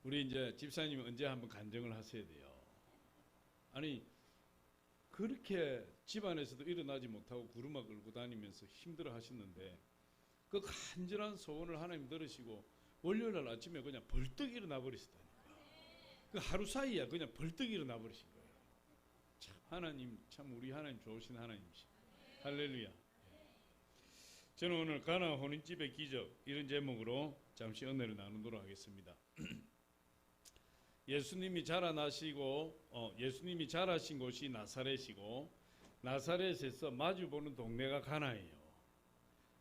우리 이제 집사님이 언제 한번 간증을 하셔야 돼요. 아니 그렇게 집안에서도 일어나지 못하고 구루마 끌고 다니면서 힘들어 하시는데 그 간절한 소원을 하나님 들으시고 월요일날 아침에 그냥 벌떡 일어나 버리시다니까. 그 하루 사이에 그냥 벌떡 일어나 버리신 거예요. 참 하나님, 참 우리 하나님 좋으신 하나님이시. 할렐루야. 저는 오늘 가나 혼인집의 기적 이런 제목으로 잠시 은혜를 나누도록 하겠습니다. 예수님이 자라나시고 예수님이 자라신 곳이 나사렛이고 나사렛에서 마주보는 동네가 가나예요.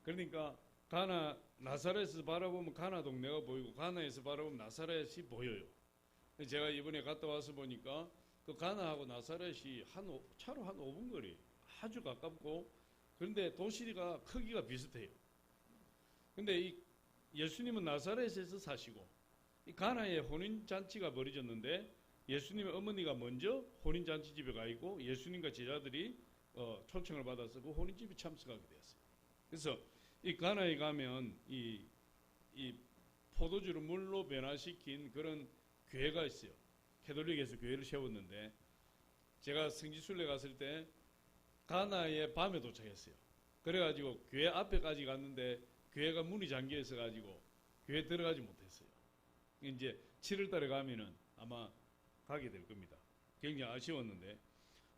그러니까 가나 나사렛에서 바라보면 가나 동네가 보이고 가나에서 바라보면 나사렛이 보여요. 제가 이번에 갔다 와서 보니까 그 가나하고 나사렛이 차로 한 5분 거리, 아주 가깝고 그런데 도시가 크기가 비슷해요. 근데 이 예수님은 나사렛에서 사시고 이 가나에 혼인잔치가 벌어졌는데 예수님의 어머니가 먼저 혼인잔치 집에 가 있고 예수님과 제자들이 초청을 받아서 그 혼인집에 참석하게 되었어요. 그래서 이 가나에 가면 이 포도주를 물로 변화시킨 그런 교회가 있어요. 캐톨릭에서 교회를 세웠는데 제가 성지순례 갔을 때 가나에 밤에 도착했어요. 그래가지고 교회 앞에까지 갔는데 교회가 문이 잠겨 있어 가지고 교회 들어가지 못했어요. 이제 7월 달에 가면은 아마 가게 될 겁니다. 굉장히 아쉬웠는데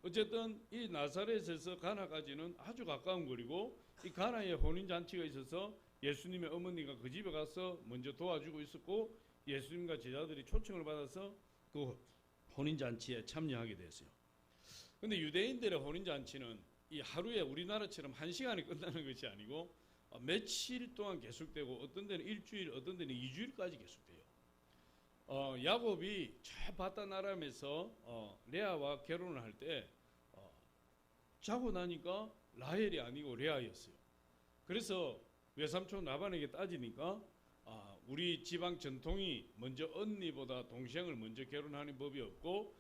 어쨌든 이 나사렛에서 가나까지는 아주 가까운 거리고 이 가나에 혼인잔치가 있어서 예수님의 어머니가 그 집에 가서 먼저 도와주고 있었고 예수님과 제자들이 초청을 받아서 그 혼인잔치에 참여하게 됐어요. 근데 유대인들의 혼인잔치는 이 하루에 우리나라처럼 1시간에 끝나는 것이 아니고 며칠 동안 계속되고 어떤 데는 일주일, 어떤 데는 2주일까지 계속돼요. 야곱이 저 바다나람에서 레아와 결혼을 할 때 자고 나니까 라헬이 아니고 레아였어요. 그래서 외삼촌 라반에게 따지니까 우리 지방 전통이 먼저 언니보다 동생을 먼저 결혼하는 법이 없고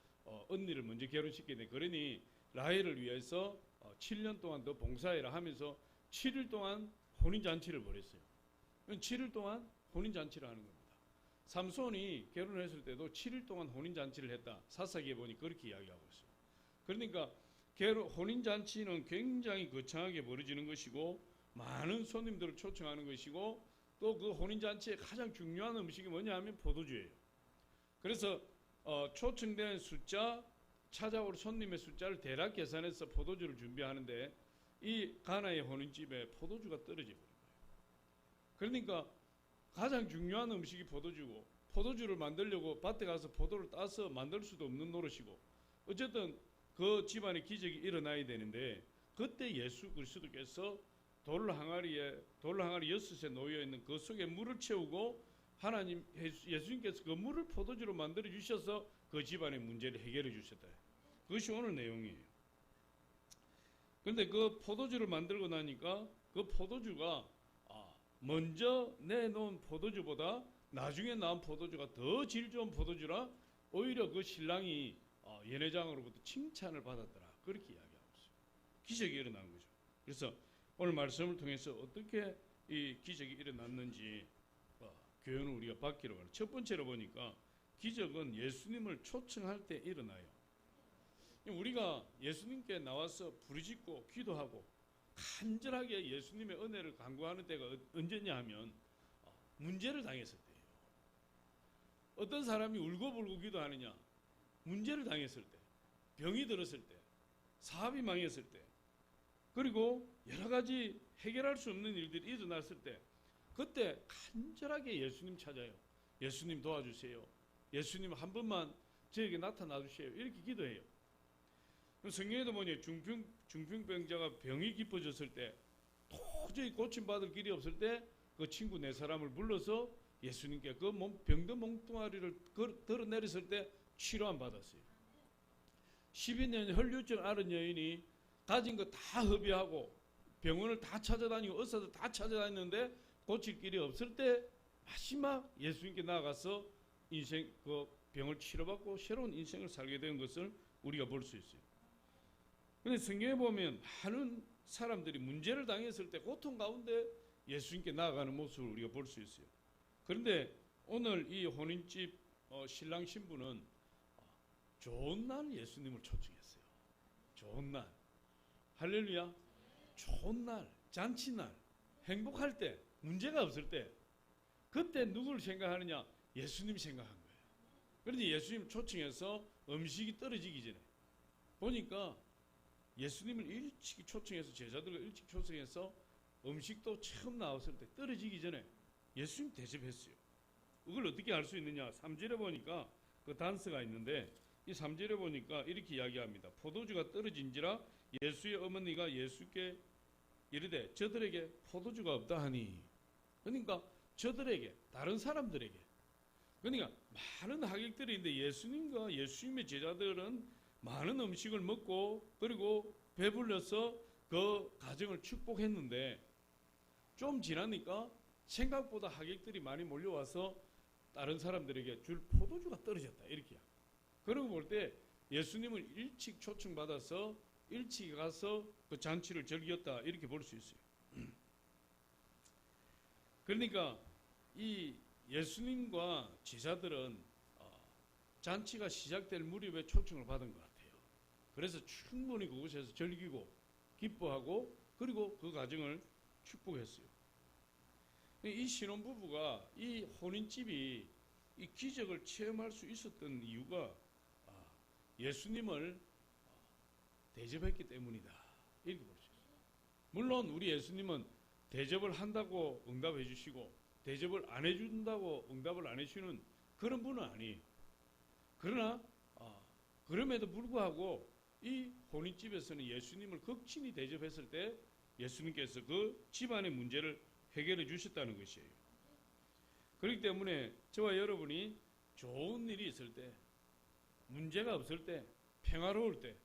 언니를 먼저 결혼시키네. 그러니 라헬을 위해서 7년 동안 더 봉사해라 하면서 7일 동안 혼인잔치를 벌였어요. 7일 동안 혼인잔치를 하는 겁니다. 삼손이 결혼했을 때도 7일 동안 혼인잔치를 했다. 사사기에 보니 그렇게 이야기하고 있어요. 그러니까 혼인잔치는 굉장히 거창하게 벌어지는 것이고 많은 손님들을 초청하는 것이고 또 그 혼인잔치의 가장 중요한 음식이 뭐냐 하면 포도주예요. 그래서 초청된 숫자, 찾아올 손님의 숫자를 대략 계산해서 포도주를 준비하는데 이 가나의 혼인집에 포도주가 떨어져 버린 거예요. 그러니까 가장 중요한 음식이 포도주고 포도주를 만들려고 밭에 가서 포도를 따서 만들 수도 없는 노릇이고 어쨌든 그 집안에 기적이 일어나야 되는데 그때 예수 그리스도께서 돌 항아리 6에 놓여 있는 그 속에 물을 채우고 하나님 예수님께서 그 물을 포도주로 만들어 주셔서 그 집안의 문제를 해결해 주셨다. 그것이 오늘 내용이에요. 그런데 그 포도주를 만들고 나니까 그 포도주가 먼저 내놓은 포도주보다 나중에 나온 포도주가 더 질 좋은 포도주라 오히려 그 신랑이 연회장으로부터 칭찬을 받았더라. 그렇게 이야기하고 있어요. 기적이 일어난 거죠. 그래서 오늘 말씀을 통해서 어떻게 이 기적이 일어났는지 교훈을 우리가 받기로 합니다. 첫 번째로 보니까 기적은 예수님을 초청할 때 일어나요. 우리가 예수님께 나와서 부르짖고 기도하고 간절하게 예수님의 은혜를 간구하는 때가 언제냐 하면 문제를 당했을 때예요. 어떤 사람이 울고불고 기도하느냐? 문제를 당했을 때, 병이 들었을 때, 사업이 망했을 때, 그리고 여러 가지 해결할 수 없는 일들이 일어났을 때 그때 간절하게 예수님 찾아요. 예수님 도와주세요. 예수님 한 번만 저에게 나타나 주세요. 이렇게 기도해요. 성경에도 보니 중풍병자가 병이 깊어졌을 때 도저히 고침받을 길이 없을 때 그 친구 네 사람을 불러서 예수님께 그 병든 몸뚱아리를 들어내렸을 때 치료안 받았어요. 12년 혈류증 앓은 여인이 가진 거 다 허비하고 병원을 다 찾아다니고 의사들 다 찾아다녔는데 고칠 길이 없을 때 마지막 예수님께 나아가서 인생 그 병을 치료받고 새로운 인생을 살게 된 것을 우리가 볼 수 있어요. 그런데 성경에 보면 많은 사람들이 문제를 당했을 때 고통 가운데 예수님께 나아가는 모습을 우리가 볼 수 있어요. 그런데 오늘 이 혼인집 신랑 신부는 좋은 날 예수님을 초청했어요. 좋은 날, 할렐루야. 좋은 날, 잔치날, 행복할 때, 문제가 없을 때, 그때 누구를 생각하느냐? 예수님 생각한 거예요. 그런데 예수님 초청해서 음식이 떨어지기 전에 보니까 예수님을 일찍 초청해서, 제자들을 일찍 초청해서 음식도 처음 나왔을 때 떨어지기 전에 예수님 대접했어요. 이걸 어떻게 알 수 있느냐? 3절에 보니까 그 단서가 있는데, 이 3절에 보니까 이렇게 이야기합니다. 포도주가 떨어진지라 예수의 어머니가 예수께 이르되 저들에게 포도주가 없다 하니. 그러니까 저들에게, 다른 사람들에게, 그러니까 많은 하객들이 있는데 예수님과 예수님의 제자들은 많은 음식을 먹고 그리고 배불러서 그 가정을 축복했는데, 좀 지나니까 생각보다 하객들이 많이 몰려와서 다른 사람들에게 줄 포도주가 떨어졌다, 이렇게. 그러고 볼 때 예수님은 일찍 초청받아서 일찍 가서 그 잔치를 즐겼다, 이렇게 볼 수 있어요. 그러니까 이 예수님과 제자들은 잔치가 시작될 무렵에 초청을 받은 것 같아요. 그래서 충분히 그곳에서 즐기고 기뻐하고 그리고 그 가정을 축복했어요. 이 신혼부부가 이 혼인집이 이 기적을 체험할 수 있었던 이유가 예수님을 대접했기 때문이다, 이렇게 볼 수 있어요. 물론 우리 예수님은 대접을 한다고 응답해 주시고 대접을 안 해준다고 응답을 안 해주시는 그런 분은 아니에요. 그러나 그럼에도 불구하고 이 혼인집에서는 예수님을 극진히 대접했을 때 예수님께서 그 집안의 문제를 해결해 주셨다는 것이에요. 그렇기 때문에 저와 여러분이 좋은 일이 있을 때, 문제가 없을 때, 평화로울 때,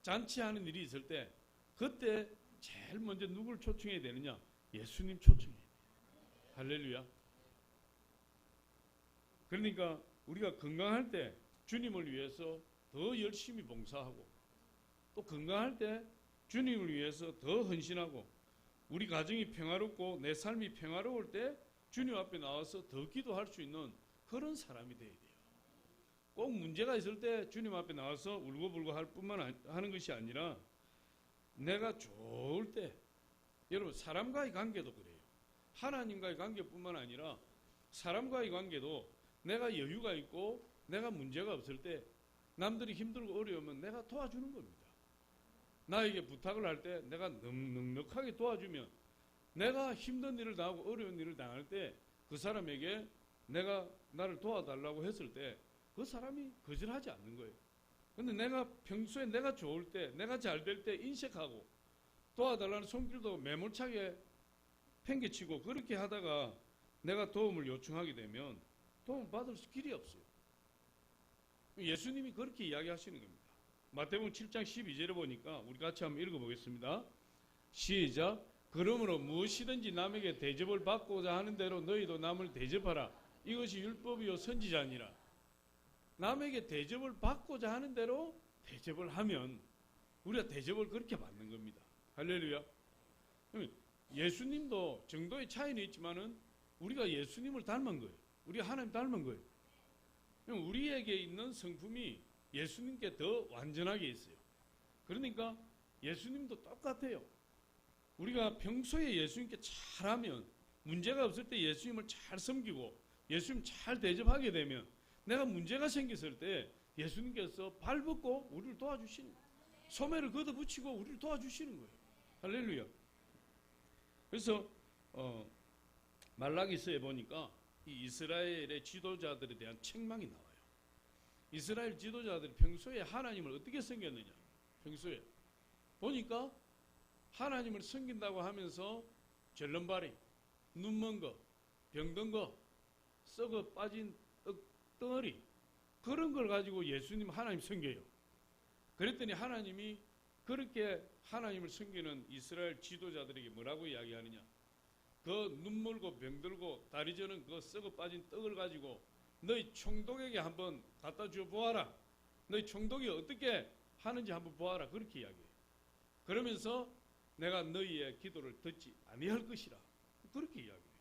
잔치하는 일이 있을 때, 그때 제일 먼저 누굴 초청해야 되느냐? 예수님 초청해야 돼요. 할렐루야. 그러니까 우리가 건강할 때 주님을 위해서 더 열심히 봉사하고, 또 건강할 때 주님을 위해서 더 헌신하고, 우리 가정이 평화롭고 내 삶이 평화로울 때 주님 앞에 나와서 더 기도할 수 있는 그런 사람이 돼야 돼요. 꼭 문제가 있을 때 주님 앞에 나와서 울고불고 할 뿐만 하는 것이 아니라, 내가 좋을 때, 여러분 사람과의 관계도 그래요. 하나님과의 관계뿐만 아니라 사람과의 관계도 내가 여유가 있고 내가 문제가 없을 때, 남들이 힘들고 어려우면 내가 도와주는 겁니다. 나에게 부탁을 할 때 내가 넉넉하게 도와주면, 내가 힘든 일을 당하고 어려운 일을 당할 때 그 사람에게 내가 나를 도와달라고 했을 때 그 사람이 거절하지 않는 거예요. 근데 내가 평소에 내가 좋을 때, 내가 잘 될 때 인색하고 도와달라는 손길도 매몰차게 팽개치고 그렇게 하다가 내가 도움을 요청하게 되면 도움을 받을 길이 없어요. 예수님이 그렇게 이야기하시는 겁니다. 마태복음 7장 12절에 보니까 우리 같이 한번 읽어보겠습니다. 시작. 그러므로 무엇이든지 남에게 대접을 받고자 하는 대로 너희도 남을 대접하라. 이것이 율법이요 선지자니라. 남에게 대접을 받고자 하는 대로 대접을 하면 우리가 대접을 그렇게 받는 겁니다. 할렐루야. 예수님도 정도의 차이는 있지만은 우리가 예수님을 닮은 거예요. 우리가 하나님 닮은 거예요. 우리에게 있는 성품이 예수님께 더 완전하게 있어요. 그러니까 예수님도 똑같아요. 우리가 평소에 예수님께 잘하면, 문제가 없을 때 예수님을 잘 섬기고 예수님 잘 대접하게 되면, 내가 문제가 생겼을 때 예수님께서 발벗고 우리를 도와주시는 거예요. 소매를 걷어붙이고 우리를 도와주시는 거예요. 할렐루야. 그래서 말라기서에 보니까 이 이스라엘의 지도자들에 대한 책망이 나와요. 이스라엘 지도자들이 평소에 하나님을 어떻게 섬겼느냐. 평소에 보니까 하나님을 섬긴다고 하면서 절름발이, 눈먼 거, 병든 거, 썩어 빠진 덩어리, 그런 걸 가지고 예수님 하나님 섬겨요. 그랬더니 하나님이 그렇게 하나님을 섬기는 이스라엘 지도자들에게 뭐라고 이야기하느냐. 그 눈물고 병들고 다리 저는 그 썩어 빠진 떡을 가지고 너희 총독에게 한번 갖다 줘 보아라. 너희 총독이 어떻게 하는지 한번 보아라. 그렇게 이야기해요. 그러면서 내가 너희의 기도를 듣지 아니할 것이라. 그렇게 이야기해요.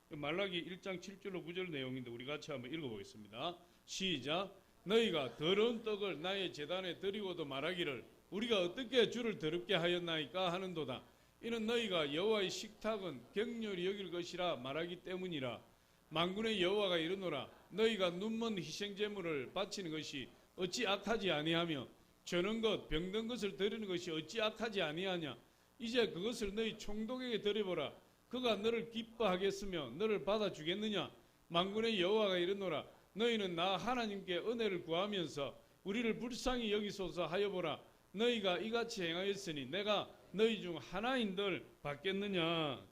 말라기 1장 7절로 9절 내용인데 우리 같이 한번 읽어보겠습니다. 시작. 너희가 더러운 떡을 나의 제단에 드리고도 말하기를 우리가 어떻게 주를 더럽게 하였나이까 하는도다. 이는 너희가 여호와의 식탁은 격렬히 여길 것이라 말하기 때문이라. 만군의 여호와가 이르노라. 너희가 눈먼 희생제물을 바치는 것이 어찌 악하지 아니하며 저는 것 병든 것을 드리는 것이 어찌 악하지 아니하냐. 이제 그것을 너희 총독에게 드려보라. 그가 너를 기뻐하겠으며 너를 받아주겠느냐. 만군의 여호와가 이르노라. 너희는 나 하나님께 은혜를 구하면서 우리를 불쌍히 여기소서 하여보라. 너희가 이같이 행하였으니 내가 너희 중 하나인들 받겠느냐.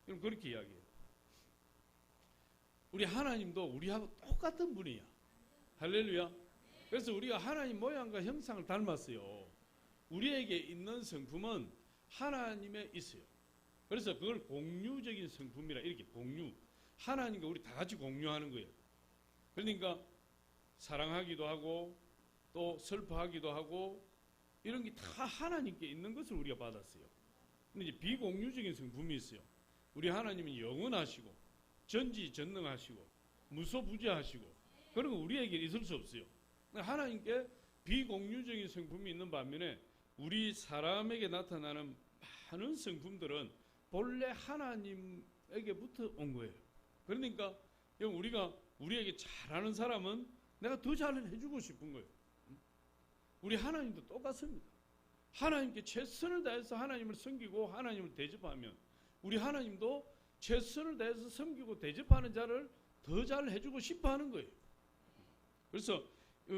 그럼 그렇게 이야기해요. 우리 하나님도 우리하고 똑같은 분이야. 할렐루야. 그래서 우리가 하나님 모양과 형상을 닮았어요. 우리에게 있는 성품은 하나님에 있어요. 그래서 그걸 공유적인 성품이라 이렇게 공유. 하나님과 우리 다 같이 공유하는 거예요. 그러니까 사랑하기도 하고 또 슬퍼하기도 하고 이런 게 다 하나님께 있는 것을 우리가 받았어요. 근데 이제 비공유적인 성품이 있어요. 우리 하나님은 영원하시고 전지전능하시고 무소부재하시고 그런 거 우리에게 있을 수 없어요. 하나님께 비공유적인 성품이 있는 반면에 우리 사람에게 나타나는 많은 성품들은 본래 하나님에게부터 온 거예요. 그러니까 우리에게 잘하는 사람은 내가 더 잘 해주고 싶은 거예요. 우리 하나님도 똑같습니다. 하나님께 최선을 다해서 하나님을 섬기고 하나님을 대접하면 우리 하나님도 최선을 다해서 섬기고 대접하는 자를 더 잘 해주고 싶어 하는 거예요. 그래서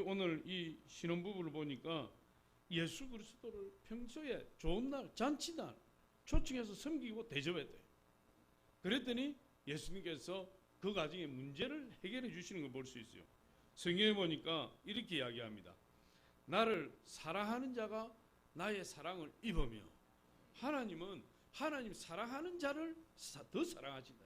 오늘 이 신혼부부를 보니까 예수 그리스도를 평소에 좋은 날, 잔치날 초청해서 섬기고 대접했대요. 그랬더니 예수님께서 그 가정의 문제를 해결해 주시는 걸 볼 수 있어요. 성경에 보니까 이렇게 이야기합니다. 나를 사랑하는 자가 나의 사랑을 입으며 하나님은 하나님 사랑하는 자를 더 사랑하신다.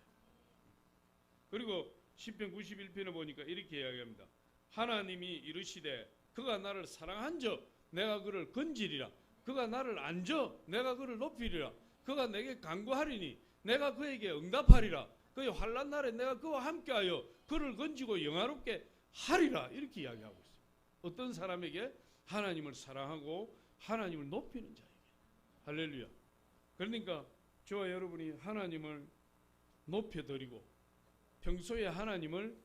그리고 시편 91편에 보니까 이렇게 이야기합니다. 하나님이 이르시되 그가 나를 사랑한 적 내가 그를 건지리라. 그가 나를 안져 내가 그를 높이리라. 그가 내게 간구하리니 내가 그에게 응답하리라. 그의 환난 날에 내가 그와 함께하여 그를 건지고 영화롭게 하리라. 이렇게 이야기하고 있어요. 어떤 사람에게? 하나님을 사랑하고 하나님을 높이는 자에게. 할렐루야. 그러니까 저와 여러분이 하나님을 높여드리고 평소에 하나님을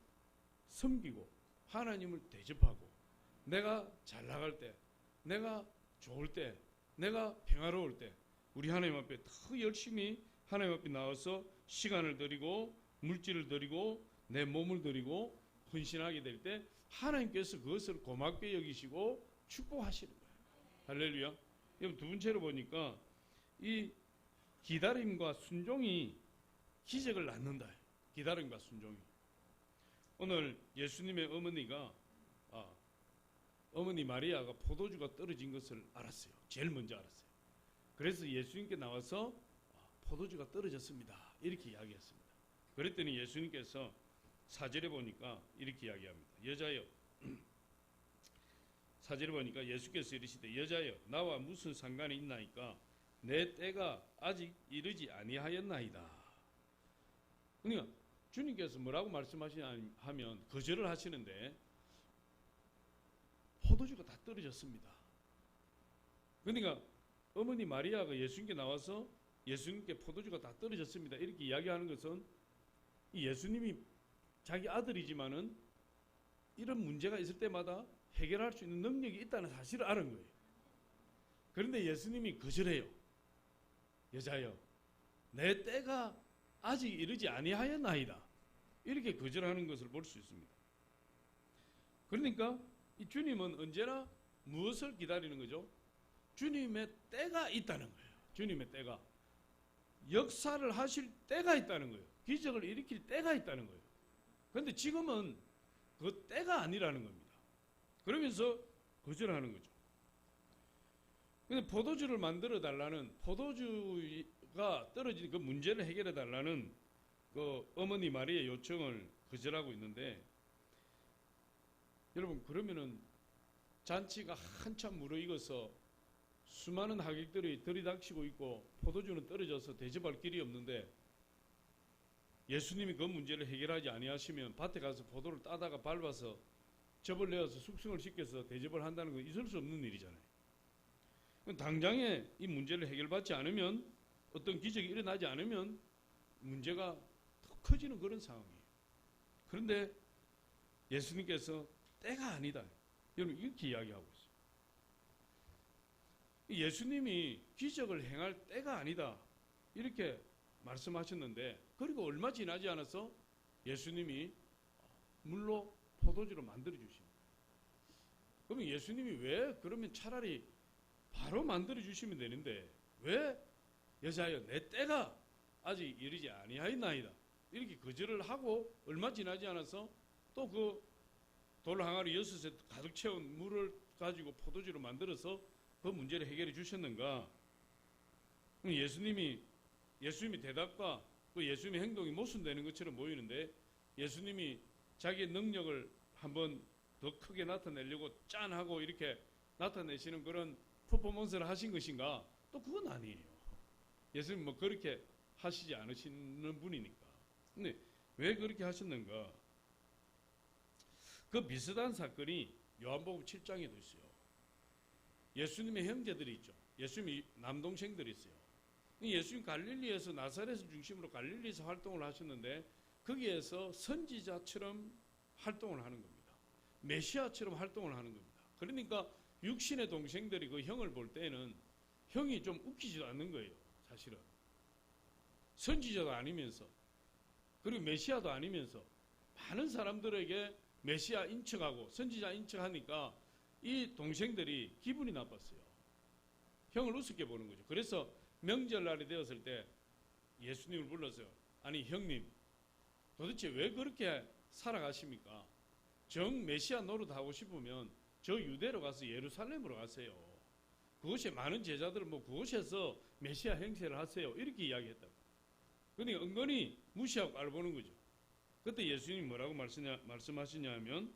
섬기고 하나님을 대접하고 내가 잘 나갈 때, 내가 좋을 때, 내가 평화로울 때 우리 하나님 앞에 더 열심히 하나님 앞에 나와서 시간을 드리고 물질을 드리고 내 몸을 드리고 헌신하게 될 때 하나님께서 그것을 고맙게 여기시고 축복하시는 거예요. 할렐루야. 두 번째로 보니까 이 기다림과 순종이 기적을 낳는다. 기다림과 순종이. 오늘 예수님의 어머니 마리아가 포도주가 떨어진 것을 알았어요. 제일 먼저 알았어요. 그래서 예수님께 나와서 포도주가 떨어졌습니다. 이렇게 이야기했습니다. 그랬더니 예수님께서 4절에 보니까 이렇게 이야기합니다. 여자여, 4절에 보니까 예수께서 이르시되 여자여 나와 무슨 상관이 있나이까 내 때가 아직 이르지 아니하였나이다. 그러니까 주님께서 뭐라고 말씀하시냐 하면 거절을 하시는데 포도주가 다 떨어졌습니다. 그러니까 어머니 마리아가 예수님께 나와서 예수님께 포도주가 다 떨어졌습니다. 이렇게 이야기하는 것은 이 예수님이 자기 아들이지만은 이런 문제가 있을 때마다 해결할 수 있는 능력이 있다는 사실을 아는 거예요. 그런데 예수님이 거절해요. 여자여, 내 때가 아직 이르지 아니하였나이다. 이렇게 거절하는 것을 볼 수 있습니다. 그러니까 이 주님은 언제나 무엇을 기다리는 거죠? 주님의 때가 있다는 거예요. 주님의 때가. 역사를 하실 때가 있다는 거예요. 기적을 일으킬 때가 있다는 거예요. 그런데 지금은 그 때가 아니라는 겁니다. 그러면서 거절하는 거죠. 근데 포도주를 만들어 달라는, 포도주가 떨어진 그 문제를 해결해 달라는 그 어머니 마리아의 요청을 거절하고 있는데, 여러분 그러면은 잔치가 한참 무르익어서 수많은 하객들이 들이닥치고 있고 포도주는 떨어져서 대접할 길이 없는데 예수님이 그 문제를 해결하지 아니하시면 밭에 가서 포도를 따다가 밟아서 접을 내어서 숙성을 시켜서 대접을 한다는 건 있을 수 없는 일이잖아요. 당장에 이 문제를 해결받지 않으면, 어떤 기적이 일어나지 않으면 문제가 더 커지는 그런 상황이에요. 그런데 예수님께서 때가 아니다, 여러분 이렇게 이야기하고 있어요. 예수님이 기적을 행할 때가 아니다 이렇게 말씀하셨는데, 그리고 얼마 지나지 않아서 예수님이 물로 포도주로 만들어 주십니다. 그러면 예수님이 왜 그러면 차라리 바로 만들어 주시면 되는데 왜 여자여 내 때가 아직 이르지 아니하였나이다 이렇게 거절을 하고, 얼마 지나지 않아서 또 그 돌 항아리 6에 가득 채운 물을 가지고 포도주로 만들어서 그 문제를 해결해 주셨는가? 예수님이 대답과 그 예수님의 행동이 모순되는 것처럼 보이는데, 예수님이 자기의 능력을 한번 더 크게 나타내려고 짠 하고 이렇게 나타내시는 그런 퍼포먼스를 하신 것인가? 또 그건 아니에요. 예수님 뭐 그렇게 하시지 않으시는 분이니까. 근데 왜 그렇게 하셨는가? 그 비슷한 사건이 요한복음 7장에도 있어요. 예수님의 형제들이 있죠. 예수님의 남동생들이 있어요. 예수님 갈릴리에서, 나사렛을 중심으로 갈릴리에서 활동을 하셨는데 거기에서 선지자처럼 활동을 하는 겁니다. 메시아처럼 활동을 하는 겁니다. 그러니까 육신의 동생들이 그 형을 볼 때는 형이 좀 웃기지도 않는 거예요. 사실은 선지자도 아니면서, 그리고 메시아도 아니면서 많은 사람들에게 메시아 인척하고 선지자 인척하니까 이 동생들이 기분이 나빴어요. 형을 우습게 보는 거죠. 그래서 명절날이 되었을 때 예수님을 불러서, 아니 형님 도대체 왜 그렇게 살아가십니까? 정 메시아 노릇하고 싶으면 저 유대로 가서 예루살렘으로 가세요. 그곳에 많은 제자들 뭐 그곳에서 메시아 행세를 하세요. 이렇게 이야기했다고. 그러니까 은근히 무시하고 깔보는 거죠. 그때 예수님이 뭐라고 말씀하시냐면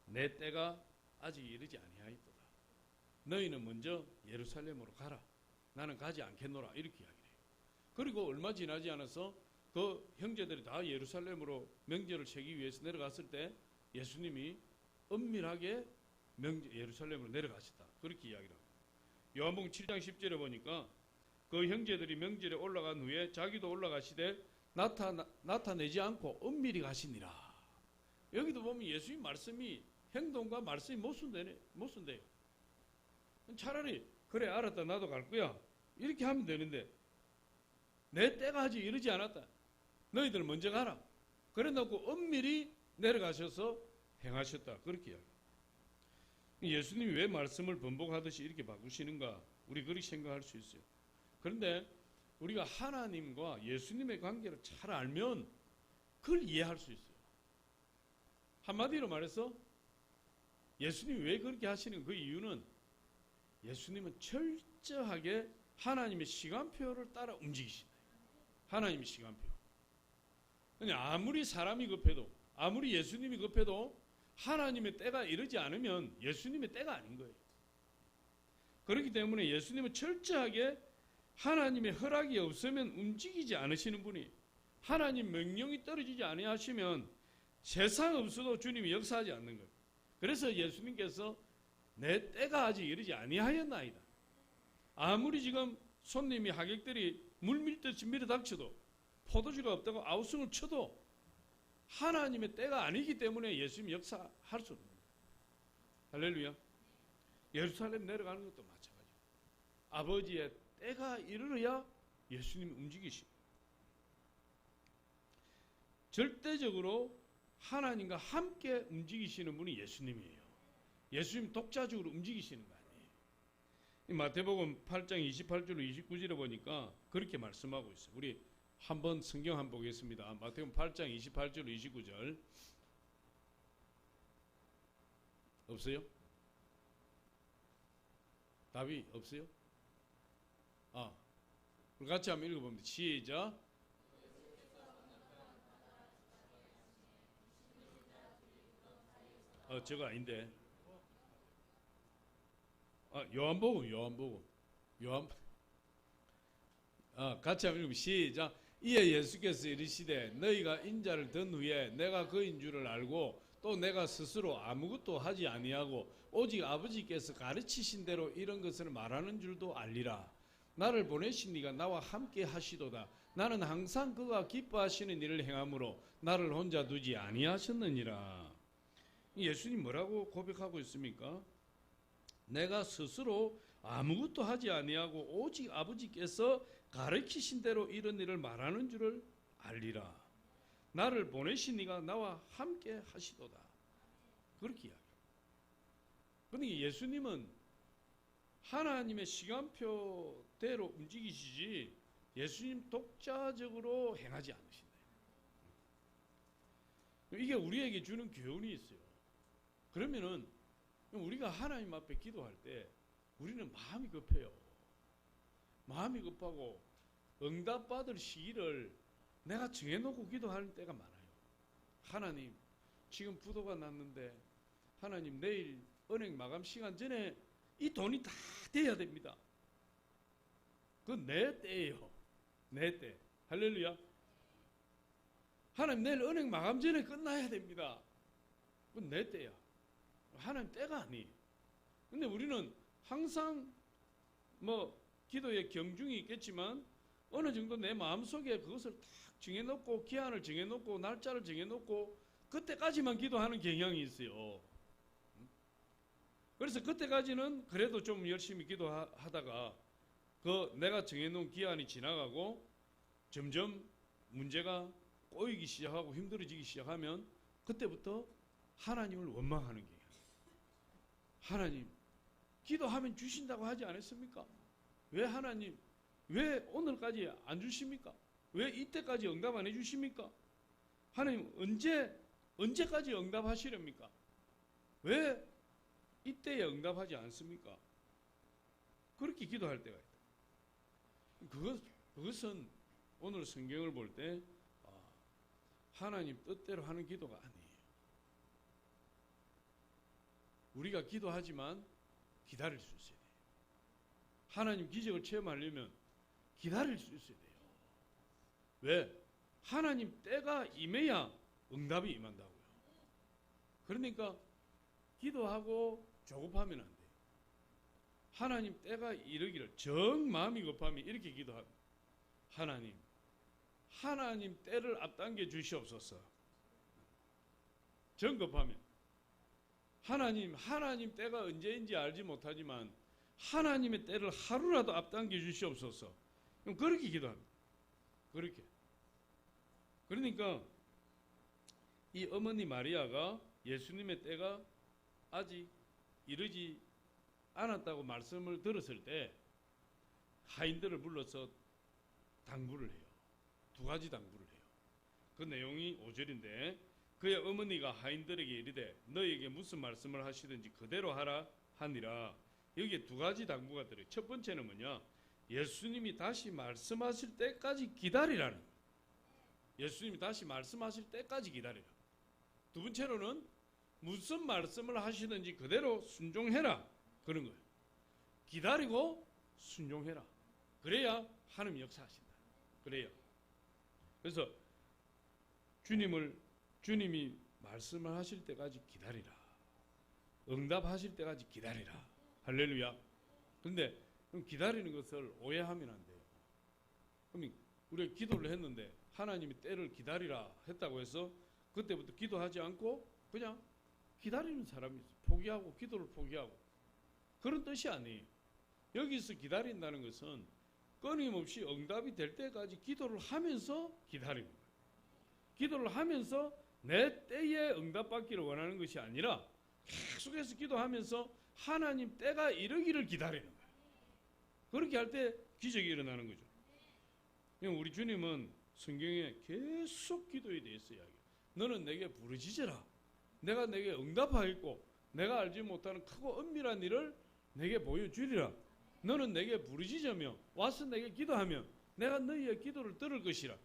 내 때가 아직 이르지 아니하였도다. 너희는 먼저 예루살렘으로 가라. 나는 가지 않겠노라. 이렇게 이야기해요. 그리고 얼마 지나지 않아서 그 형제들이 다 예루살렘으로 명절을 채기 위해서 내려갔을 때 예수님이 은밀하게 예루살렘으로 내려가셨다. 그렇게 이야기를 합니다. 요한복음 7장 10절에 보니까 그 형제들이 명절에 올라간 후에 자기도 올라가시되 나타내지 않고 은밀히 가시니라. 여기도 보면 예수님 말씀이 행동과 말씀이 모순돼요. 차라리 그래 알았다 나도 갈 거야 이렇게 하면 되는데, 내 때가 아직 이르지 않았다. 너희들 먼저 가라. 그래 놓고 은밀히 내려가셔서 행하셨다. 그렇게 이야기해요. 예수님이 왜 말씀을 번복하듯이 이렇게 바꾸시는가? 우리 그렇게 생각할 수 있어요. 그런데 우리가 하나님과 예수님의 관계를 잘 알면 그걸 이해할 수 있어요. 한마디로 말해서 예수님이 왜 그렇게 하시는 그 이유는, 예수님은 철저하게 하나님의 시간표를 따라 움직이신다. 하나님의 시간표. 아무리 사람이 급해도, 아무리 예수님이 급해도 하나님의 때가 이르지 않으면 예수님의 때가 아닌 거예요. 그렇기 때문에 예수님은 철저하게 하나님의 허락이 없으면 움직이지 않으시는 분이, 하나님 명령이 떨어지지 아니하시면 세상 없어도 주님이 역사하지 않는 거예요. 그래서 예수님께서 내 때가 아직 이르지 아니하였나이다. 아무리 지금 손님이 하객들이 물 밀듯이 밀어닥쳐도, 포도주가 없다고 아우성을 쳐도 하나님의 때가 아니기 때문에 예수님이 역사할 수 없는 거예요. 할렐루야. 예루살렘 내려가는 것도 마찬가지예요. 아버지의 때가 이르러야 예수님이 움직이시고, 절대적으로 하나님과 함께 움직이시는 분이 예수님이에요. 예수님 독자적으로 움직이시는 거 아니에요. 마태복음 8장 28절로 29절에 보니까 그렇게 말씀하고 있어요. 우리 한번 성경 한번 보겠습니다. 마태복음 8장 28절로 29절. 없어요? 답이 없어요? 우리 같이 한번 읽어봅니다. 시작. 저거 아닌데. 요한복음. 같이 한번 읽어봅니다. 시작. 이에 예수께서 이르시되 너희가 인자를 든 후에 내가 그인 줄을 알고 또 내가 스스로 아무것도 하지 아니하고 오직 아버지께서 가르치신 대로 이런 것을 말하는 줄도 알리라. 나를 보내신 이가 나와 함께 하시도다. 나는 항상 그가 기뻐하시는 일을 행함으로 나를 혼자 두지 아니하셨느니라. 예수님 뭐라고 고백하고 있습니까? 내가 스스로 아무것도 하지 아니하고 오직 아버지께서 가르치신 대로 이런 일을 말하는 줄을 알리라. 나를 보내신 이가 나와 함께 하시도다. 그렇게 이야기합니다. 그런데 예수님은 하나님의 시간표대로 움직이시지 예수님 독자적으로 행하지 않으신다. 이게 우리에게 주는 교훈이 있어요. 그러면은 우리가 하나님 앞에 기도할 때 우리는 마음이 급해요. 마음이 급하고 응답받을 시기를 내가 정해놓고 기도하는 때가 많아요. 하나님, 지금 부도가 났는데 하나님 내일 은행 마감 시간 전에 이 돈이 다 돼야 됩니다. 그건 내 때예요. 내 때. 할렐루야. 하나님 내일 은행 마감 전에 끝나야 됩니다. 그건 내 때야. 하나님 때가 아니에요. 근데 우리는 항상 기도의 경중이 있겠지만 어느 정도 내 마음속에 그것을 딱 정해놓고 기한을 정해놓고 날짜를 정해놓고 그때까지만 기도하는 경향이 있어요. 그래서 그때까지는 그래도 좀 열심히 기도하다가 그 내가 정해놓은 기한이 지나가고 점점 문제가 꼬이기 시작하고 힘들어지기 시작하면 그때부터 하나님을 원망하는 거예요. 하나님, 기도하면 주신다고 하지 않았습니까? 왜 하나님, 왜 오늘까지 안 주십니까? 왜 이때까지 응답 안 해주십니까? 하나님 언제까지 응답하시렵니까? 왜 이때에 응답하지 않습니까? 그렇게 기도할 때가 있다. 그것은 오늘 성경을 볼 때 하나님 뜻대로 하는 기도가 아니에요. 우리가 기도하지만 기다릴 수 있어야 돼요. 하나님 기적을 체험하려면 기다릴 수 있어야 돼요. 왜? 하나님 때가 임해야 응답이 임한다고요. 그러니까 기도하고 조급하면 안 돼요. 하나님 때가 이르기를 정 마음이 급하면 이렇게 기도합니다. 하나님 때를 앞당겨 주시옵소서. 정 급하면 하나님 때가 언제인지 알지 못하지만 하나님의 때를 하루라도 앞당겨 주시옵소서. 그럼 그렇게 기도합니다. 그렇게. 그러니까 이 어머니 마리아가 예수님의 때가 아직 이르지 않았다고 말씀을 들었을 때 하인들을 불러서 당부를 해요. 두 가지 당부를 해요. 그 내용이 5절인데 그의 어머니가 하인들에게 이르되 너희에게 무슨 말씀을 하시든지 그대로 하라 하니라. 여기에 두 가지 당부가 들어요. 첫 번째는 뭐냐? 예수님이 다시 말씀하실 때까지 기다리라는 거예요. 예수님이 다시 말씀하실 때까지 기다리라. 두 번째로는 무슨 말씀을 하시든지 그대로 순종해라. 그런 거예요. 기다리고 순종해라. 그래야 하나님 역사하신다. 그래요. 그래서 주님이 말씀을 하실 때까지 기다리라. 응답하실 때까지 기다리라. 할렐루야. 그런데 그럼 기다리는 것을 오해하면 안 돼요. 그럼 우리가 기도를 했는데 하나님이 때를 기다리라 했다고 해서 그때부터 기도하지 않고 그냥 기다리는 사람이 있어요. 포기하고 기도를 포기하고. 그런 뜻이 아니에요. 여기서 기다린다는 것은 끊임없이 응답이 될 때까지 기도를 하면서 기다리는 거예요. 기도를 하면서 내 때에 응답받기를 원하는 것이 아니라 계속해서 기도하면서 하나님 때가 이르기를 기다리는 거예요. 그렇게 할 때 기적이 일어나는 거죠. 우리 주님은 성경에 계속 기도에 대해서 이야기해요. 너는 내게 부르짖으라. 내가 내게 응답하겠고 내가 알지 못하는 크고 은밀한 일을 내게 보여주리라. 너는 내게 부르짖으며 와서 내게 기도하면 내가 너희의 기도를 들을 것이라.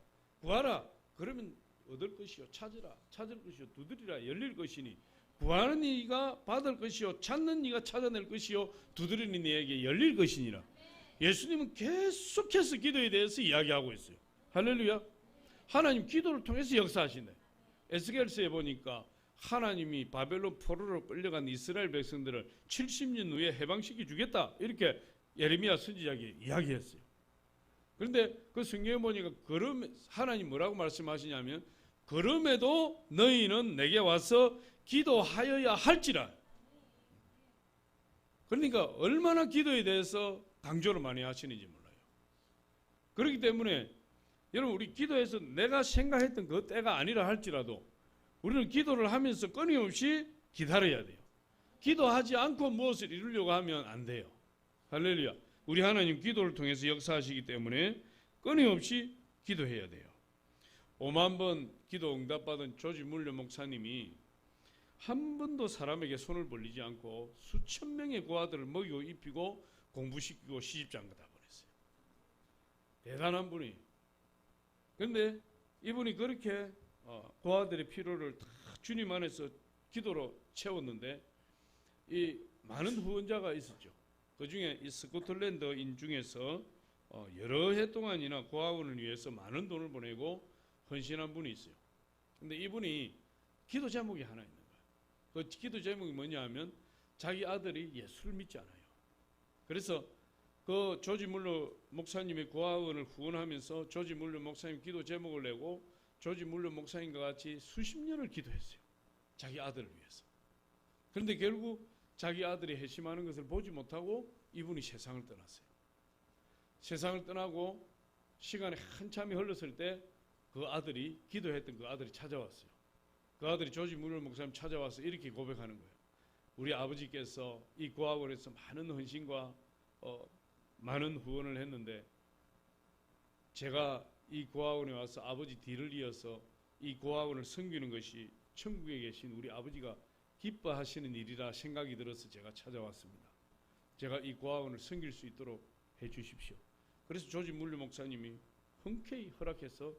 구하라. 그러면 얻을 것이요 찾으라. 찾을 것이요 두드리라. 열릴 것이니 구하는 이가 받을 것이요 찾는 이가 찾아낼 것이요 두드리는 이에게 열릴 것이니라. 예수님은 계속해서 기도에 대해서 이야기하고 있어요. 할렐루야. 하나님 기도를 통해서 역사하시네. 에스겔서에 보니까 하나님이 바벨론 포로로 끌려간 이스라엘 백성들을 70년 후에 해방시켜 주겠다, 이렇게 예레미야 선지자가 이야기했어요. 그런데 그 성경에 보니까 하나님 뭐라고 말씀하시냐면, 그럼에도 너희는 내게 와서 기도하여야 할지라. 그러니까 얼마나 기도에 대해서 강조를 많이 하시는지 몰라요. 그렇기 때문에 여러분, 우리 기도에서 내가 생각했던 그 때가 아니라 할지라도 우리는 기도를 하면서 끊임없이 기다려야 돼요. 기도하지 않고 무엇을 이루려고 하면 안 돼요. 할렐루야. 우리 하나님 기도를 통해서 역사하시기 때문에 끊임없이 기도해야 돼요. 5만 번 기도 응답받은 조지 물려 목사님이 한 번도 사람에게 손을 벌리지 않고 수천 명의 고아들을 먹이고 입히고 공부시키고 시집장가 다 보냈어요. 대단한 분이. 그런데 이분이 그렇게 고아들의 필요를 다 주님 안에서 기도로 채웠는데, 이 많은 후원자가 있었죠. 그 중에 이 스코틀랜드인 중에서 여러 해 동안이나 고아원을 위해서 많은 돈을 보내고 헌신한 분이 있어요. 근데 이분이 기도 제목이 하나 있는 거예요. 그 기도 제목이 뭐냐 하면, 자기 아들이 예수를 믿지 않아요. 그래서 그 조지 물러 목사님의 고아원을 후원하면서 조지 물러 목사님 기도 제목을 내고 조지 물러 목사님과 같이 수십 년을 기도했어요. 자기 아들을 위해서. 그런데 결국 자기 아들이 회심하는 것을 보지 못하고 이분이 세상을 떠났어요. 세상을 떠나고 시간이 한참이 흘렀을 때 그 아들이, 기도했던 그 아들이 찾아왔어요. 그 아들이 조지 물러 목사님 찾아와서 이렇게 고백하는 거예요. 우리 아버지께서 이 고아원에서 많은 헌신과 많은 후원을 했는데, 제가 이 고아원에 와서 아버지 뒤를 이어서 이 고아원을 섬기는 것이 천국에 계신 우리 아버지가 기뻐하시는 일이라 생각이 들어서 제가 찾아왔습니다. 제가 이 고아원을 섬길 수 있도록 해 주십시오. 그래서 조지 물려 목사님이 흔쾌히 허락해서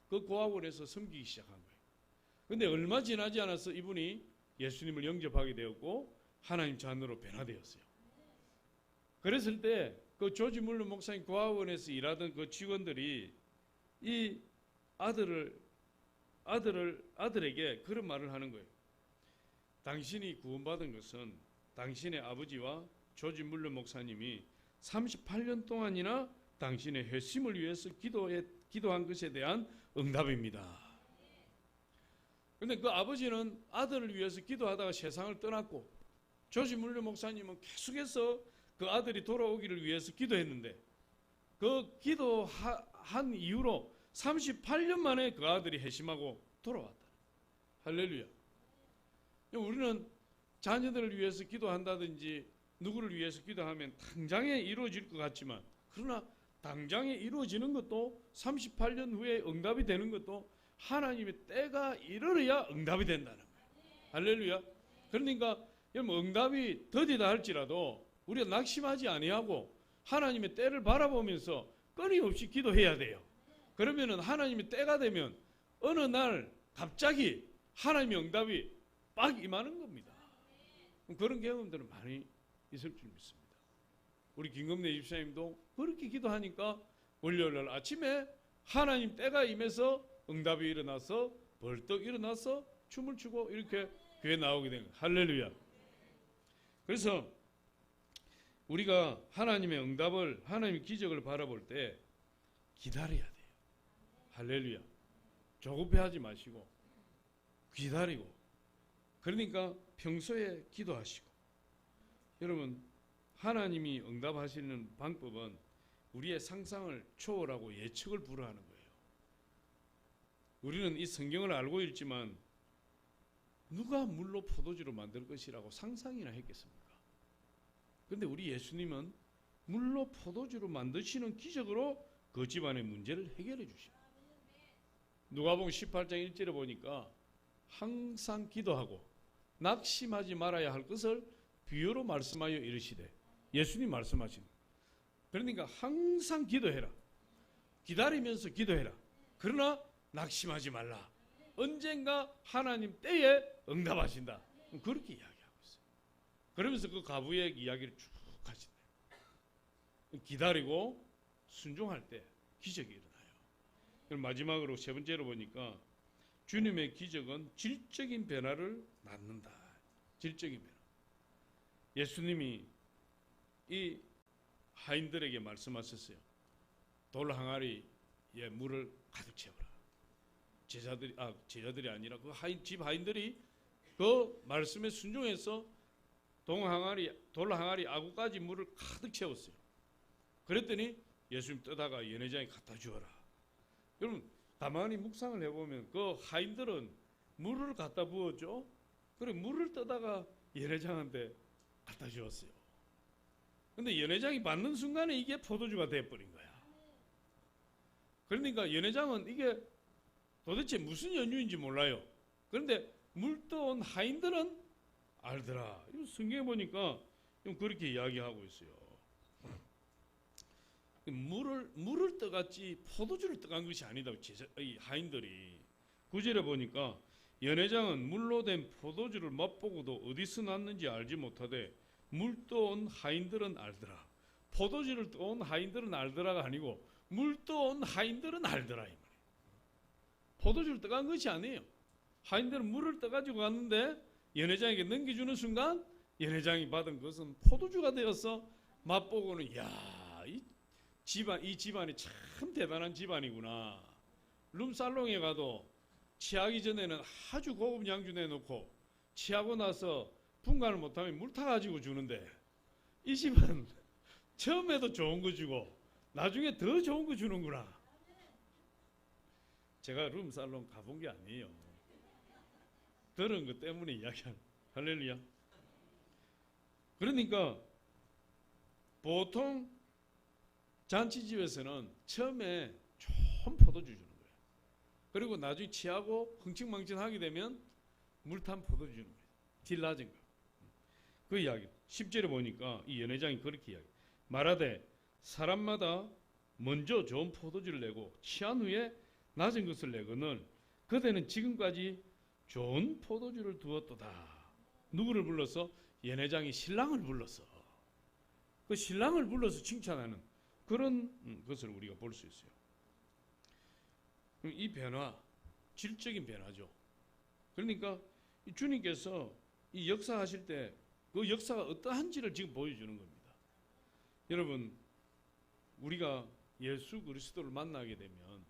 그 고아원에서 섬기기 시작한 거예요. 그런데 얼마 지나지 않아서 이분이 예수님을 영접하게 되었고 하나님 자녀로 변화되었어요. 그랬을 때 그 조지 물러 목사님 고아원에서 일하던 그 직원들이 이 아들에게 그런 말을 하는 거예요. 당신이 구원받은 것은 당신의 아버지와 조지 물러 목사님이 38년 동안이나 당신의 회심을 위해서 기도한 것에 대한 응답입니다. 그런데 그 아버지는 아들을 위해서 기도하다가 세상을 떠났고, 조지 물러 목사님은 계속해서 그 아들이 돌아오기를 위해서 기도했는데, 그 기도한 이후로 38년 만에 그 아들이 회심하고 돌아왔다. 할렐루야. 우리는 자녀들을 위해서 기도한다든지 누구를 위해서 기도하면 당장에 이루어질 것 같지만, 그러나 당장에 이루어지는 것도 38년 후에 응답이 되는 것도 하나님의 때가 이르러야 응답이 된다는 거예요. 할렐루야. 그러니까 응답이 더디다 할지라도 우리가 낙심하지 아니하고 하나님의 때를 바라보면서 끊임없이 기도해야 돼요. 그러면은 하나님의 때가 되면 어느 날 갑자기 하나님의 응답이 빡 임하는 겁니다. 그런 경험들은 많이 있을 줄 믿습니다. 우리 김금래 집사님도 그렇게 기도하니까 월요일 아침에 하나님 때가 임해서 응답이 일어나서 벌떡 일어나서 춤을 추고 이렇게 교회 나오게 된 거예요. 할렐루야. 그래서 우리가 하나님의 응답을, 하나님의 기적을 바라볼 때 기다려야 돼요. 할렐루야. 조급해하지 마시고 기다리고, 그러니까 평소에 기도하시고. 여러분, 하나님이 응답하시는 방법은 우리의 상상을 초월하고 예측을 불허하는 거예요. 우리는 이 성경을 알고 있지만 누가 물로 포도주로 만들 것이라고 상상이나 했겠습니까? 그런데 우리 예수님은 물로 포도주로 만드시는 기적으로 그 집안의 문제를 해결해 주셔요. 누가복음 18장 1절에 보니까 항상 기도하고 낙심하지 말아야 할 것을 비유로 말씀하여 이르시되, 예수님 말씀하신. 그러니까 항상 기도해라. 기다리면서 기도해라. 그러나 낙심하지 말라. 언젠가 하나님 때에 응답하신다. 그렇게 이야기하고 있어요. 그러면서 그 가부의 이야기를 쭉 하시네요. 기다리고 순종할 때 기적이 일어나요. 그럼 마지막으로 세 번째로 보니까 주님의 기적은 질적인 변화를 낳는다. 질적인 변화. 예수님이 이 하인들에게 말씀하셨어요. 돌 항아리에 물을 가득 채워라. 제자들이 아니라 그 집 하인들이 그 말씀에 순종해서 돌 항아리 아구까지 물을 가득 채웠어요. 그랬더니 예수님 떠다가 연회장에 갖다 주어라. 여러분 가만히 묵상을 해보면 그 하인들은 물을 갖다 부었죠. 그래 물을 떠다가 연회장한테 갖다 주었어요. 근데 연회장이 받는 순간에 이게 포도주가 돼버린 거야. 그러니까 연회장은 이게 도대체 무슨 연유인지 몰라요. 그런데 물 떠온 하인들은 알더라. 성경에 보니까 그렇게 이야기하고 있어요. 물을 떠갔지 포도주를 떠간 것이 아니다. 이 하인들이 9절에 보니까 연회장은 물로 된 포도주를 맛보고도 어디서 났는지 알지 못하되 물 떠온 하인들은 알더라. 포도주를 떠온 하인들은 알더라가 아니고 물 떠온 하인들은 알더라 이 말이에요. 포도주를 떠간 것이 아니에요. 하인들은 물을 떠가지고 갔는데 연회장에게 넘겨주는 순간 연회장이 받은 것은 포도주가 되어서 맛보고는 이 집안이 참 대단한 집안이구나. 룸살롱에 가도 취하기 전에는 아주 고급 양주 내놓고 취하고 나서 분간을 못하면 물 타가지고 주는데 이 집은 처음에도 좋은 거 주고 나중에 더 좋은 거 주는구나. 제가 룸살롱 가본 게 아니에요. 들은 것 때문에 이야기하는. 할렐루야. 그러니까 보통 잔치집에서는 처음에 좋은 포도주 주는 거예요. 그리고 나중에 취하고 흥청망청하게 되면 물탄 포도주 주는 거예요. 질 낮은 거. 그 이야기. 10절에 보니까 이 연회장이 그렇게 이야기. 말하되 사람마다 먼저 좋은 포도주를 내고 취한 후에 낮은 것을 내거늘 그대는 지금까지 좋은 포도주를 두었도다. 누구를 불러서? 연회장이 신랑을 불러서. 그 신랑을 불러서 칭찬하는 그런 것을 우리가 볼 수 있어요. 이 변화, 질적인 변화죠. 그러니까 주님께서 이 역사하실 때 그 역사가 어떠한지를 지금 보여주는 겁니다. 여러분, 우리가 예수 그리스도를 만나게 되면,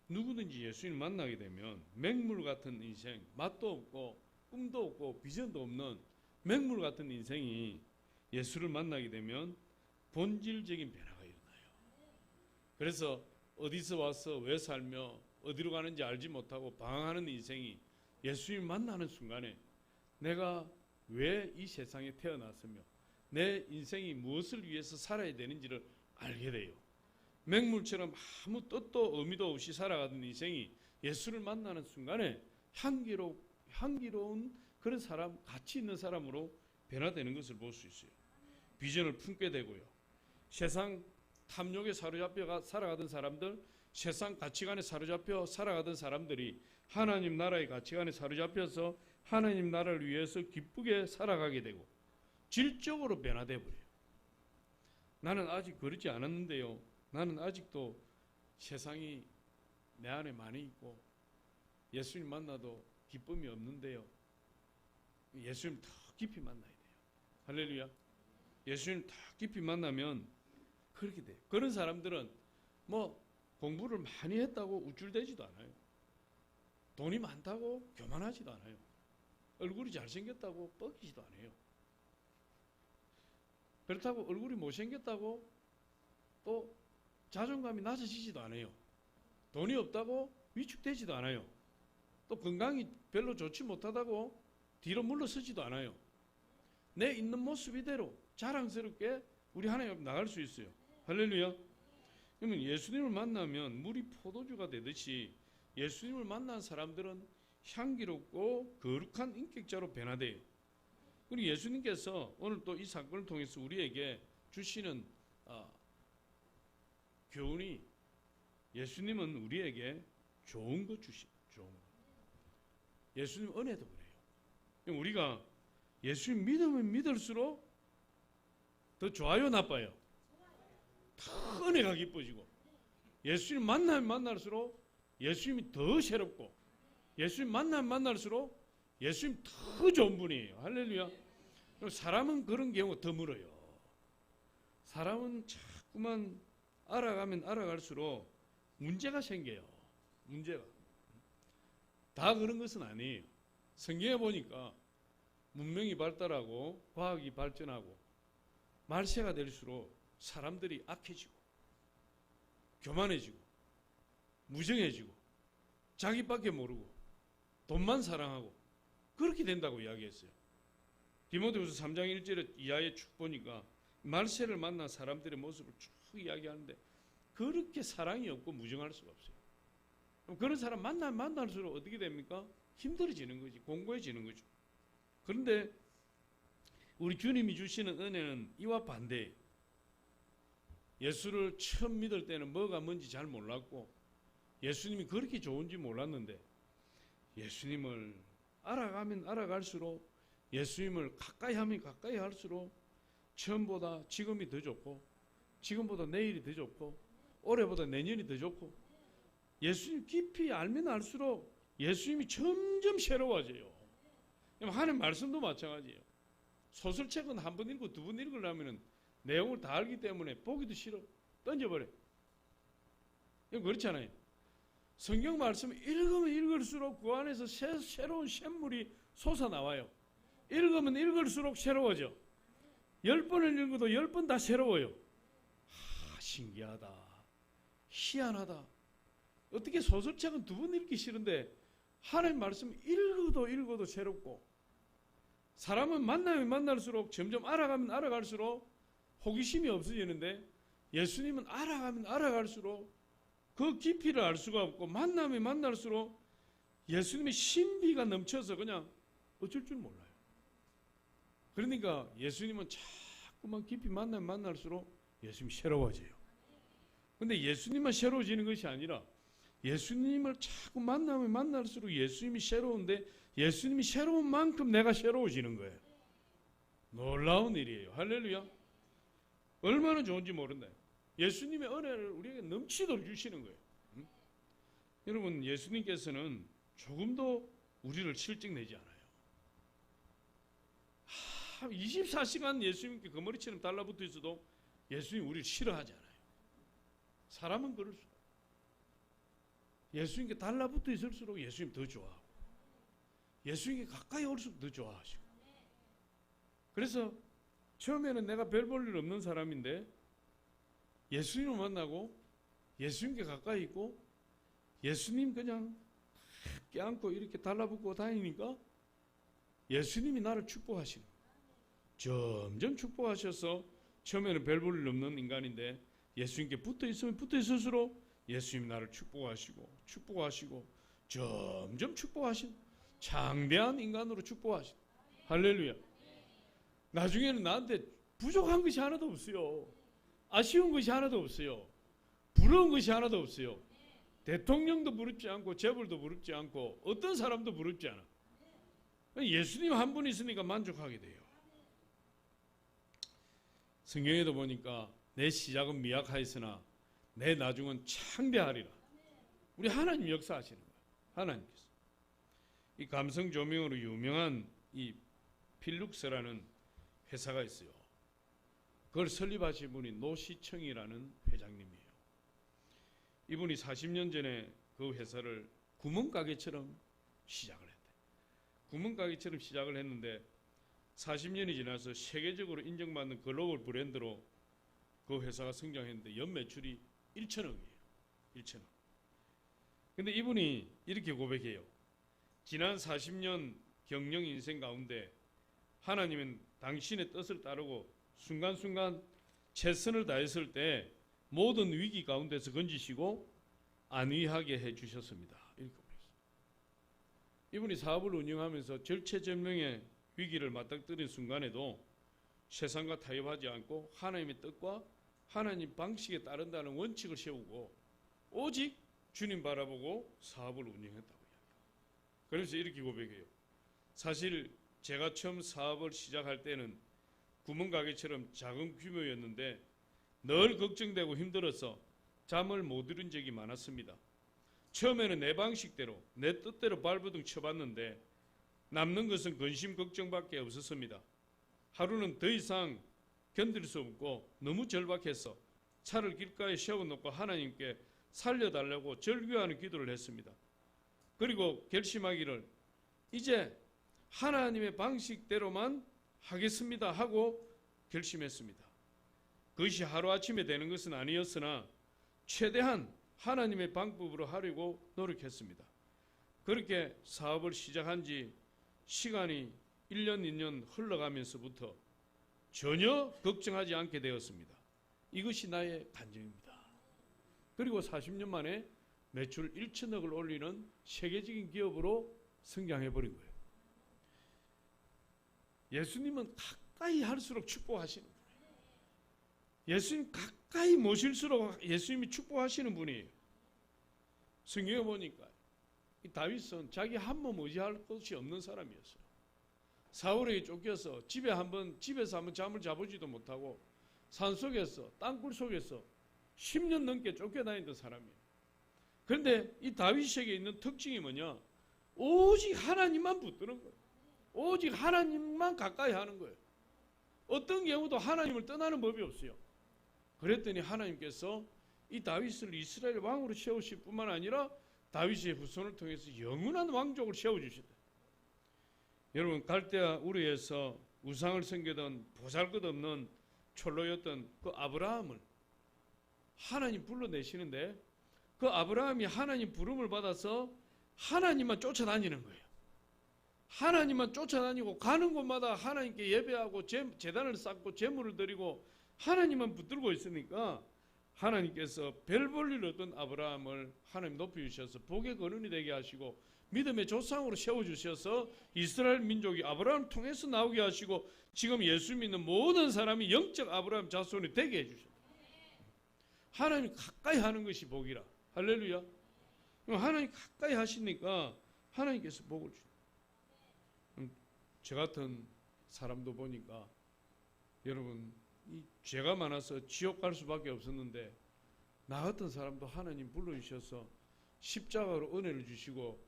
누구든지 예수님을 만나게 되면 맹물 같은 인생, 맛도 없고 꿈도 없고 비전도 없는 맹물 같은 인생이 예수를 만나게 되면 본질적인 변화가 일어나요. 그래서 어디서 와서 왜 살며 어디로 가는지 알지 못하고 방황하는 인생이 예수님 만나는 순간에 내가 왜 이 세상에 태어났으며 내 인생이 무엇을 위해서 살아야 되는지를 알게 돼요. 맹물처럼 아무 뜻도 의미도 없이 살아가던 인생이 예수를 만나는 순간에 향기로운 그런 사람, 가치 있는 사람으로 변화되는 것을 볼 수 있어요. 비전을 품게 되고요. 세상 탐욕에 사로잡혀 살아가던 사람들, 세상 가치관에 사로잡혀 살아가던 사람들이 하나님 나라의 가치관에 사로잡혀서 하나님 나라를 위해서 기쁘게 살아가게 되고 질적으로 변화돼 버려요. 나는 아직 그러지 않았는데요. 나는 아직도 세상이 내 안에 많이 있고 예수님 만나도 기쁨이 없는데요. 예수님 더 깊이 만나야 돼요. 할렐루야. 예수님 더 깊이 만나면 그렇게 돼요. 그런 사람들은 뭐 공부를 많이 했다고 우쭐대지도 않아요. 돈이 많다고 교만하지도 않아요. 얼굴이 잘생겼다고 뻐기지도 않아요. 그렇다고 얼굴이 못생겼다고 또 자존감이 낮아지지도 않아요. 돈이 없다고 위축되지도 않아요. 또 건강이 별로 좋지 못하다고 뒤로 물러서지도 않아요. 내 있는 모습 이대로 자랑스럽게 우리 하나님 앞에 나갈 수 있어요. 할렐루야. 그러면 예수님을 만나면 물이 포도주가 되듯이 예수님을 만난 사람들은 향기롭고 거룩한 인격자로 변화돼요. 그리고 예수님께서 오늘 또 이 사건을 통해서 우리에게 주시는 교훈이, 예수님은 우리에게 좋은 거 주시, 좋은 거. 예수님 은혜도 그래요. 우리가 예수님 믿으면 믿을수록 더 좋아요, 나빠요? 더 은혜가 깊어지고, 예수님 만나면 만날수록 예수님이 더 새롭고 예수님 만나면 만날수록 예수님 더 좋은 분이에요. 할렐루야. 사람은 그런 경우가 드물어요. 사람은 자꾸만 알아가면 알아갈수록 문제가 생겨요. 문제가. 다 그런 것은 아니에요. 성경에 보니까 문명이 발달하고 과학이 발전하고 말세가 될수록 사람들이 악해지고 교만해지고 무정해지고 자기밖에 모르고 돈만 사랑하고 그렇게 된다고 이야기했어요. 디모데후서 3장 1절에 이하에 쭉 보니까 말세를 만난 사람들의 모습을 쭉 이야기하는데 그렇게 사랑이 없고 무정할 수가 없어요. 그럼 그런 사람 만나면 만날수록 어떻게 됩니까? 힘들어지는 거지. 공고해지는 거죠. 그런데 우리 주님이 주시는 은혜는 이와 반대예요. 예수를 처음 믿을 때는 뭐가 뭔지 잘 몰랐고 예수님이 그렇게 좋은지 몰랐는데 예수님을 알아가면 알아갈수록 예수님을 가까이 하면 가까이 할수록 처음보다 지금이 더 좋고 지금보다 내일이 더 좋고 올해보다 내년이 더 좋고 예수님 깊이 알면 알수록 예수님이 점점 새로워져요. 하나님 말씀도 마찬가지예요. 소설책은 한 번 읽고 두 번 읽으려면 내용을 다 알기 때문에 보기도 싫어. 던져버려. 그렇잖아요. 성경 말씀 읽으면 읽을수록 그 안에서 새로운 샘물이 솟아나와요. 읽으면 읽을수록 새로워져. 10번을 읽어도 10번 다 새로워요. 신기하다. 희한하다. 어떻게 소설책은 두 번 읽기 싫은데 하나님 말씀 읽어도 새롭고 사람은 만나면 만날수록 점점 알아가면 알아갈수록 호기심이 없어지는데 예수님은 알아가면 알아갈수록 그 깊이를 알 수가 없고 만나면 만날수록 예수님의 신비가 넘쳐서 그냥 어쩔 줄 몰라요. 그러니까 예수님은 자꾸만 깊이 만나면 만날수록 예수님이 새로워져요. 근데 예수님만 새로워지는 것이 아니라 예수님을 자꾸 만나면 만날수록 예수님이 새로운데 예수님이 새로운 만큼 내가 새로워지는 거예요. 놀라운 일이에요. 할렐루야. 얼마나 좋은지 모른다. 예수님의 은혜를 우리에게 넘치도록 주시는 거예요. 여러분 예수님께서는 조금도 우리를 실증내지 않아요. 24시간 예수님께 그 머리처럼 달라붙어 있어도 예수님 우리를 싫어하지 않아요. 사람은 그럴 수가. 예수님께 달라붙어 있을수록 예수님 더 좋아하고 예수님께 가까이 올수록 더 좋아하시고. 그래서 처음에는 내가 별 볼 일 없는 사람인데 예수님을 만나고 예수님께 가까이 있고 예수님 그냥 껴안고 이렇게 달라붙고 다니니까 예수님이 나를 축복하시는 거예요. 점점 축복하셔서 처음에는 별 볼 일 없는 인간인데 예수님께 붙어 있으면 붙어 있을수록 예수님이 나를 축복하시고 점점 축복하시는 장대한 인간으로 축복하시는. 할렐루야. 나중에는 나한테 부족한 것이 하나도 없어요. 아쉬운 것이 하나도 없어요. 부러운 것이 하나도 없어요. 대통령도 부럽지 않고 재벌도 부럽지 않고 어떤 사람도 부럽지 않아. 예수님 한 분 있으니까 만족하게 돼요. 성경에도 보니까 내 시작은 미약하였으나 내 나중은 창대하리라. 우리 하나님 역사하시는 거예요. 하나님께서. 이 감성 조명으로 유명한 이 필룩스라는 회사가 있어요. 그걸 설립하신 분이 노시청이라는 회장님이에요. 이분이 40년 전에 그 회사를 구멍가게처럼 시작을 했대요. 구멍가게처럼 시작을 했는데 40년이 지나서 세계적으로 인정받는 글로벌 브랜드로 그 회사가 성장했는데 연매출이 1천억이에요. 1천억. 근데 이분이 이렇게 고백해요. 지난 40년 경영 인생 가운데 하나님은 당신의 뜻을 따르고 순간순간 최선을 다했을 때 모든 위기 가운데서 건지시고 안위하게 해주셨습니다. 이렇게 고백했어요. 이분이 사업을 운영하면서 절체절명의 위기를 맞닥뜨린 순간에도 세상과 타협하지 않고 하나님의 뜻과 하나님 방식에 따른다는 원칙을 세우고 오직 주님 바라보고 사업을 운영했다고 이야기해요. 그래서 이렇게 고백해요. 사실 제가 처음 사업을 시작할 때는 구멍가게처럼 작은 규모였는데 늘 걱정되고 힘들어서 잠을 못 이룬 적이 많았습니다. 처음에는 내 방식대로 내 뜻대로 발버둥 쳐봤는데 남는 것은 근심 걱정밖에 없었습니다. 하루는 더 이상 견딜 수 없고 너무 절박해서 차를 길가에 세워놓고 하나님께 살려달라고 절규하는 기도를 했습니다. 그리고 결심하기를 이제 하나님의 방식대로만 하겠습니다 하고 결심했습니다. 그것이 하루아침에 되는 것은 아니었으나 최대한 하나님의 방법으로 하려고 노력했습니다. 그렇게 사업을 시작한 지 시간이 1년, 2년 흘러가면서부터 전혀 걱정하지 않게 되었습니다. 이것이 나의 간증입니다. 그리고 40년 만에 매출 1천억을 올리는 세계적인 기업으로 성장해버린 거예요. 예수님은 가까이 할수록 축복하시는 분이에요. 예수님 가까이 모실수록 예수님이 축복하시는 분이에요. 성경에 보니까 이 다윗은 자기 한 몸 의지할 것이 없는 사람이었어요. 사울에게 쫓겨서 집에서 한번 잠을 자보지도 못하고 산속에서 땅굴 속에서 10년 넘게 쫓겨다니던 사람이에요. 그런데 이 다윗에게 있는 특징이 뭐냐? 오직 하나님만 붙드는 거예요. 오직 하나님만 가까이 하는 거예요. 어떤 경우도 하나님을 떠나는 법이 없어요. 그랬더니 하나님께서 이 다윗을 이스라엘 왕으로 세우실 뿐만 아니라 다윗의 후손을 통해서 영원한 왕족을 세워주셨다. 여러분, 갈대아 우르에서 우상을 섬기던 보잘것없는 촐로였던 그 아브라함을 하나님 불러내시는데 그 아브라함이 하나님 부름을 받아서 하나님만 쫓아다니는 거예요. 하나님만 쫓아다니고 가는 곳마다 하나님께 예배하고 제단을 쌓고 제물을 드리고 하나님만 붙들고 있으니까 하나님께서 별 볼 일 없던 아브라함을 하나님 높여주셔서 복의 근원이 되게 하시고 믿음의 조상으로 세워주셔서 이스라엘 민족이 아브라함을 통해서 나오게 하시고 지금 예수 믿는 모든 사람이 영적 아브라함 자손이 되게 해주셨다. 하나님 가까이 하는 것이 복이라. 할렐루야. 하나님 가까이 하시니까 하나님께서 복을 주셔요. 저 같은 사람도 보니까 여러분 이 죄가 많아서 지옥 갈 수밖에 없었는데 나 같은 사람도 하나님 불러주셔서 십자가로 은혜를 주시고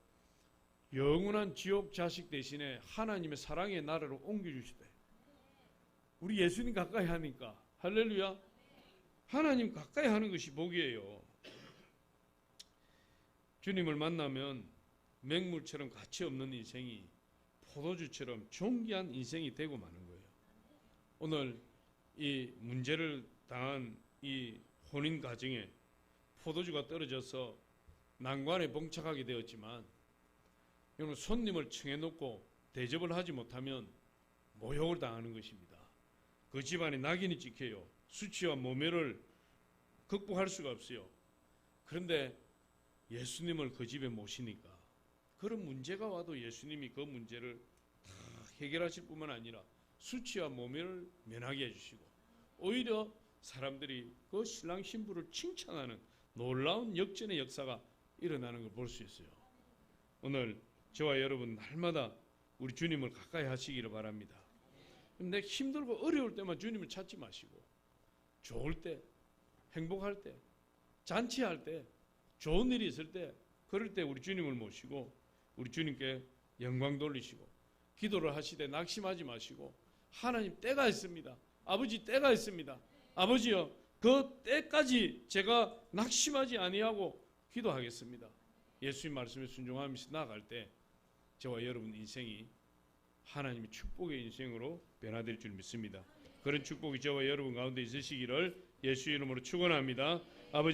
영원한 지옥 자식 대신에 하나님의 사랑의 나라로 옮겨주시대. 우리 예수님 가까이 하니까 할렐루야. 하나님 가까이 하는 것이 복이에요. 주님을 만나면 맹물처럼 가치 없는 인생이 포도주처럼 존귀한 인생이 되고 마는 거예요. 오늘 이 문제를 당한 이 혼인 가정에 포도주가 떨어져서 난관에 봉착하게 되었지만 여러분 손님을 청해놓고 대접을 하지 못하면 모욕을 당하는 것입니다. 그 집안에 낙인이 찍혀요. 수치와 모멸을 극복할 수가 없어요. 그런데 예수님을 그 집에 모시니까 그런 문제가 와도 예수님이 그 문제를 다 해결하실 뿐만 아니라 수치와 모멸을 면하게 해주시고 오히려 사람들이 그 신랑 신부를 칭찬하는 놀라운 역전의 역사가 일어나는 걸 볼 수 있어요. 오늘 저와 여러분 날마다 우리 주님을 가까이 하시기를 바랍니다. 근데 힘들고 어려울 때만 주님을 찾지 마시고 좋을 때, 행복할 때, 잔치할 때, 좋은 일이 있을 때 그럴 때 우리 주님을 모시고 우리 주님께 영광 돌리시고 기도를 하시되 낙심하지 마시고 하나님 때가 있습니다. 아버지 때가 있습니다. 아버지요 그 때까지 제가 낙심하지 아니하고 기도하겠습니다. 예수님 말씀에 순종하면서 나아갈 때 저와 여러분 인생이 하나님의 축복의 인생으로 변화될 줄 믿습니다. 그런 축복이 저와 여러분 가운데 있으시기를 예수 이름으로 축원합니다. 아버지